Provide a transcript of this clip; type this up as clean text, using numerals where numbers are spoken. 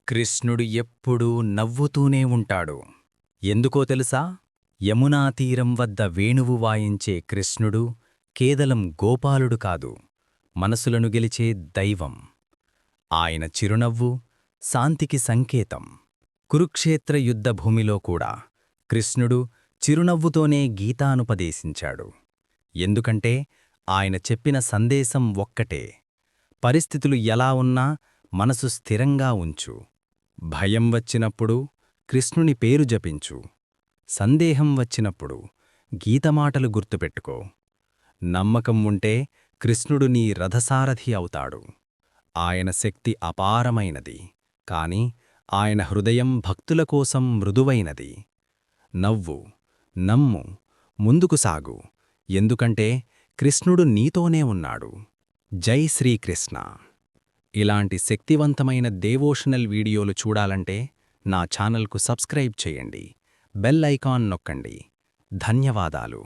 కృష్ణుడు ఎప్పుడూ నవ్వుతూనే ఉంటాడు. ఎందుకో తెలుసా? యమునా తీరం వద్ద వేణువు వాయించే కృష్ణుడు కేవలం గోపాలుడు కాదు, మనసులను గెలిచే దైవం. ఆయన చిరునవ్వు శాంతికి సంకేతం. కురుక్షేత్ర యుద్ధభూమిలో కూడా కృష్ణుడు చిరునవ్వుతోనే గీతానుపదేశించాడు. ఎందుకంటే ఆయన చెప్పిన సందేశం ఒక్కటే: పరిస్థితులు ఎలా ఉన్నా మనసు స్థిరంగా ఉంచు. భయం వచ్చినప్పుడు కృష్ణుని పేరు జపించు. సందేహం వచ్చినప్పుడు గీతమాటలు గుర్తుపెట్టుకో. నమ్మకం ఉంటే కృష్ణుడు నీ రథసారథి అవుతాడు. ఆయన శక్తి అపారమైనది, కాని ఆయన హృదయం భక్తుల కోసం మృదువైనది. నవ్వు, నమ్ము, ముందుకు సాగు, ఎందుకంటే కృష్ణుడు నీతోనే ఉన్నాడు. జై శ్రీకృష్ణ. ఇలాంటి శక్తివంతమైన దేవోషనల్ వీడియోలు చూడాలంటే నా ఛానల్కు సబ్స్క్రైబ్ చేయండి, బెల్ ఐకాన్ నొక్కండి. ధన్యవాదాలు.